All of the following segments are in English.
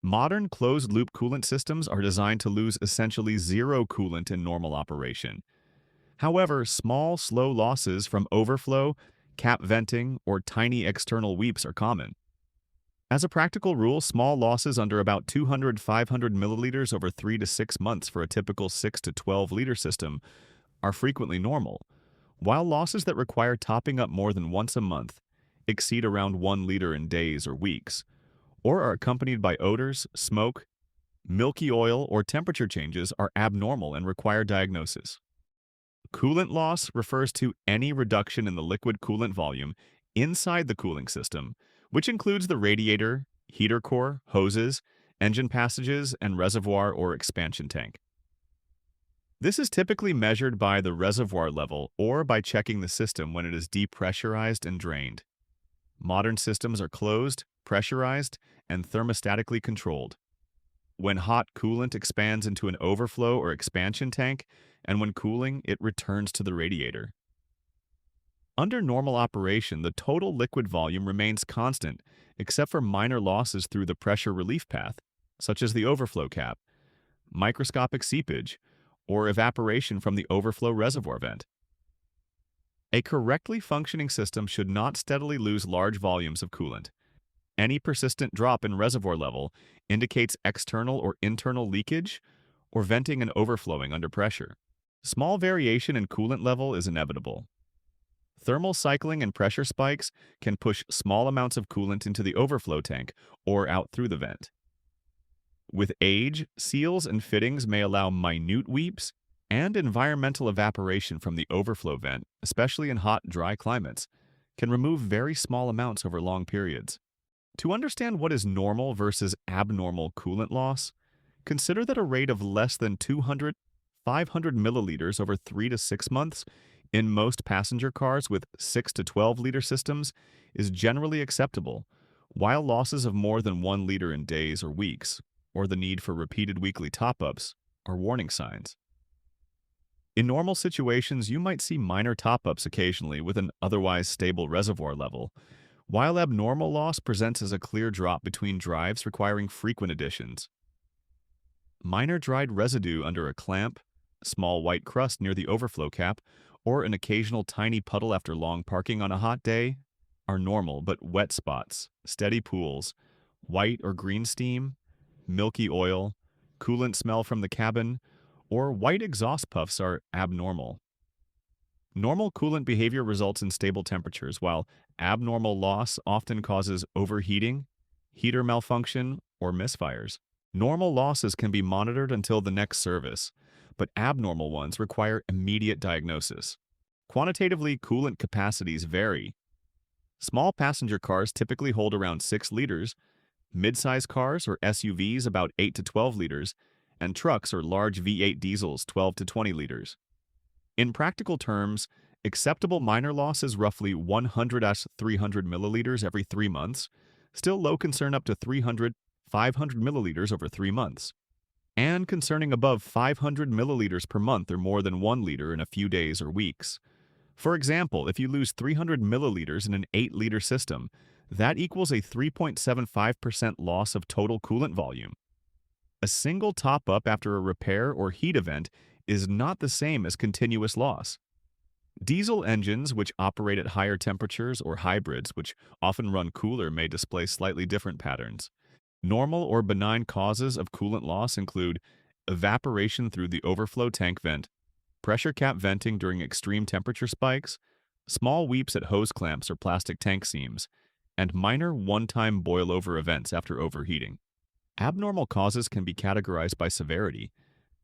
Modern closed-loop coolant systems are designed to lose essentially zero coolant in normal operation. However, small, slow losses from overflow, cap venting, or tiny external weeps are common. As a practical rule, small losses under about 200-500 milliliters over 3 to 6 months for a typical 6 to 12 liter system are frequently normal, while losses that require topping up more than once a month exceed around 1 liter in days or weeks, or are accompanied by odors, smoke, milky oil, or temperature changes are abnormal and require diagnosis. Coolant loss refers to any reduction in the liquid coolant volume inside the cooling system, which includes the radiator, heater core, hoses, engine passages, and reservoir or expansion tank. This is typically measured by the reservoir level or by checking the system when it is depressurized and drained. Modern systems are closed, pressurized, and thermostatically controlled. When hot coolant expands into an overflow or expansion tank, and when cooling, it returns to the radiator. Under normal operation, the total liquid volume remains constant, except for minor losses through the pressure relief path, such as the overflow cap, microscopic seepage, or evaporation from the overflow reservoir vent. A correctly functioning system should not steadily lose large volumes of coolant. Any persistent drop in reservoir level indicates external or internal leakage or venting and overflowing under pressure. Small variation in coolant level is inevitable. Thermal cycling and pressure spikes can push small amounts of coolant into the overflow tank or out through the vent. With age, seals and fittings may allow minute weeps, and environmental evaporation from the overflow vent, especially in hot, dry climates, can remove very small amounts over long periods. To understand what is normal versus abnormal coolant loss, consider that a rate of less than 200-500 milliliters over 3 to 6 months in most passenger cars with 6 to 12 liter systems is generally acceptable, while losses of more than 1 liter in days or weeks, or the need for repeated weekly top-ups, are warning signs. In normal situations, you might see minor top-ups occasionally with an otherwise stable reservoir level, while abnormal loss presents as a clear drop between drives requiring frequent additions. Minor dried residue under a clamp, small white crust near the overflow cap, or an occasional tiny puddle after long parking on a hot day are normal, but wet spots, steady pools, white or green steam, milky oil, coolant smell from the cabin, or white exhaust puffs are abnormal. Normal coolant behavior results in stable temperatures, while abnormal loss often causes overheating, heater malfunction, or misfires. Normal losses can be monitored until the next service, but abnormal ones require immediate diagnosis. Quantitatively, coolant capacities vary. Small passenger cars typically hold around 6 liters, mid-size cars or SUVs about 8 to 12 liters, and trucks or large V8 diesels 12 to 20 liters. In practical terms, acceptable minor loss is roughly 100-300 milliliters every 3 months, still low concern up to 300-500 milliliters over 3 months, and concerning above 500 milliliters per month or more than 1 liter in a few days or weeks. For example, if you lose 300 milliliters in an 8-liter system, that equals a 3.75% loss of total coolant volume. A single top-up after a repair or heat event is not the same as continuous loss. Diesel engines, which operate at higher temperatures, or hybrids, which often run cooler, may display slightly different patterns. Normal or benign causes of coolant loss include evaporation through the overflow tank vent, pressure cap venting during extreme temperature spikes, small weeps at hose clamps or plastic tank seams, and minor one-time boil-over events after overheating. Abnormal causes can be categorized by severity.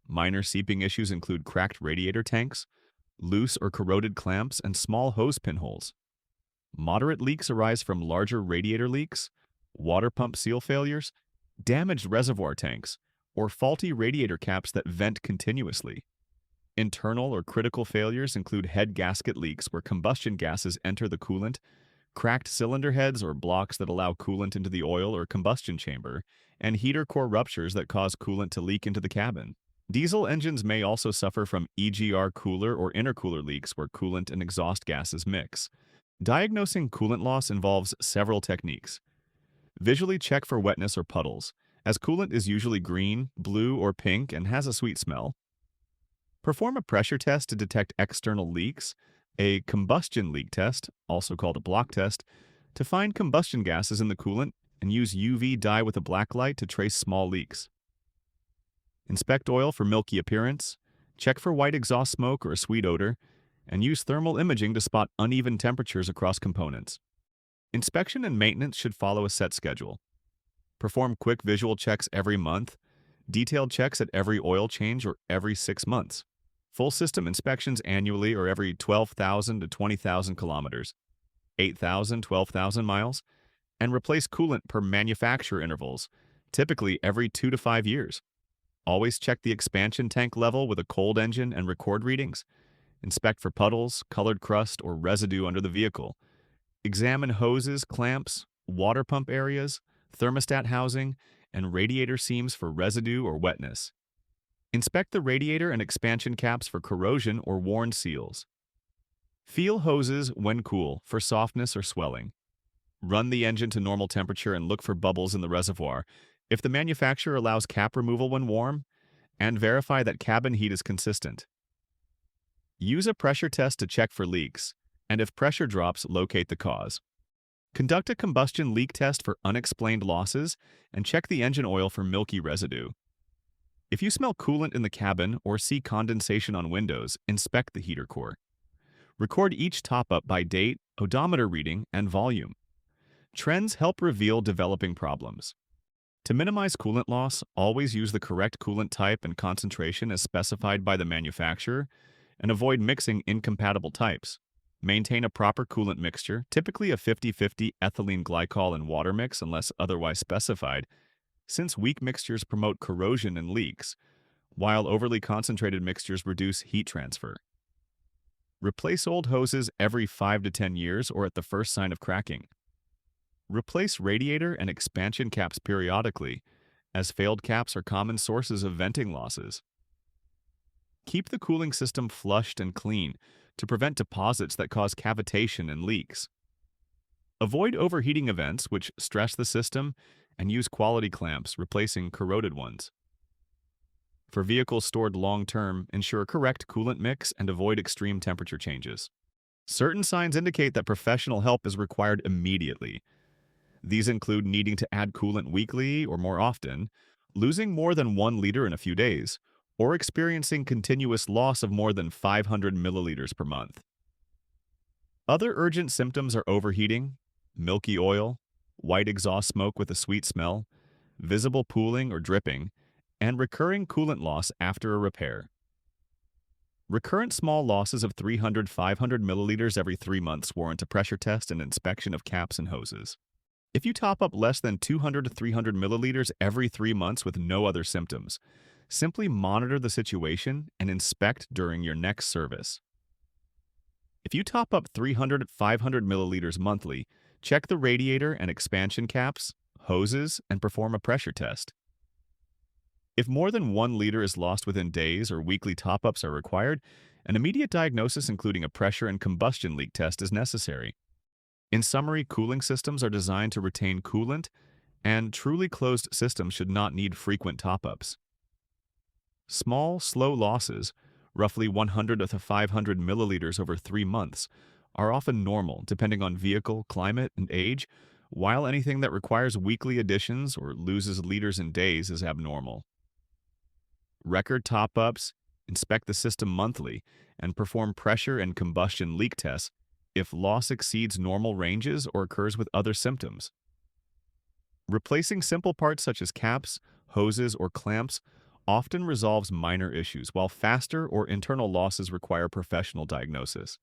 Minor seeping issues include cracked radiator tanks, loose or corroded clamps, and small hose pinholes. Moderate leaks arise from larger radiator leaks, water pump seal failures, damaged reservoir tanks, or faulty radiator caps that vent continuously. Internal or critical failures include head gasket leaks where combustion gases enter the coolant, cracked cylinder heads or blocks that allow coolant into the oil or combustion chamber, and heater core ruptures that cause coolant to leak into the cabin. Diesel engines may also suffer from EGR cooler or intercooler leaks where coolant and exhaust gases mix. Diagnosing coolant loss involves several techniques. Visually check for wetness or puddles. as coolant is usually green, blue, or pink and has a sweet smell. Perform a pressure test to detect external leaks, a combustion leak test, also called a block test, to find combustion gases in the coolant, and use UV dye with a black light to trace small leaks. Inspect oil for milky appearance, check for white exhaust smoke or a sweet odor, and use thermal imaging to spot uneven temperatures across components. Inspection and maintenance should follow a set schedule. Perform quick visual checks every month, detailed checks at every oil change or every 6 months, full system inspections annually or every 12,000 to 20,000 kilometers, 8,000, 12,000 miles, and replace coolant per manufacturer intervals, typically every 2 to 5 years. Always check the expansion tank level with a cold engine and record readings. Inspect for puddles, colored crust, or residue under the vehicle. Examine hoses, clamps, water pump areas, thermostat housing, and radiator seams for residue or wetness. Inspect the radiator and expansion caps for corrosion or worn seals. Feel hoses when cool for softness or swelling. Run the engine to normal temperature and look for bubbles in the reservoir if the manufacturer allows cap removal when warm, and verify that cabin heat is consistent. Use a pressure test to check for leaks, and if pressure drops, locate the cause. Conduct a combustion leak test for unexplained losses and check the engine oil for milky residue. If you smell coolant in the cabin or see condensation on windows, inspect the heater core. Record each top-up by date, odometer reading, and volume. Trends help reveal developing problems. To minimize coolant loss, always use the correct coolant type and concentration as specified by the manufacturer, and avoid mixing incompatible types. Maintain a proper coolant mixture, typically a 50-50 ethylene glycol and water mix unless otherwise specified, since weak mixtures promote corrosion and leaks, while overly concentrated mixtures reduce heat transfer. Replace old hoses every 5 to 10 years or at the first sign of cracking. Replace radiator and expansion caps periodically, as failed caps are common sources of venting losses. Keep the cooling system flushed and clean to prevent deposits that cause cavitation and leaks. Avoid overheating events which stress the system, and use quality clamps, replacing corroded ones. For vehicles stored long-term, ensure correct coolant mix and avoid extreme temperature changes. Certain signs indicate that professional help is required immediately. These include needing to add coolant weekly or more often, losing more than 1 liter in a few days, or experiencing continuous loss of more than 500 milliliters per month. Other urgent symptoms are overheating, milky oil, white exhaust smoke with a sweet smell, visible pooling or dripping, and recurring coolant loss after a repair. Recurrent small losses of 300-500 milliliters every 3 months warrant a pressure test and inspection of caps and hoses. If you top up less than 200 to 300 milliliters every 3 months with no other symptoms, simply monitor the situation and inspect during your next service. If you top up 300 to 500 milliliters monthly, check the radiator and expansion caps, hoses, and perform a pressure test. If more than 1 liter is lost within days or weekly top-ups are required, an immediate diagnosis including a pressure and combustion leak test is necessary. In summary, cooling systems are designed to retain coolant, and truly closed systems should not need frequent top-ups. Small, slow losses, roughly 100 to 500 milliliters over 3 months, are often normal depending on vehicle, climate, and age, while anything that requires weekly additions or loses liters in days is abnormal. Record top-ups, inspect the system monthly, and perform pressure and combustion leak tests if loss exceeds normal ranges or occurs with other symptoms. Replacing simple parts such as caps, hoses, or clamps often resolves minor issues, while faster or internal losses require professional diagnosis.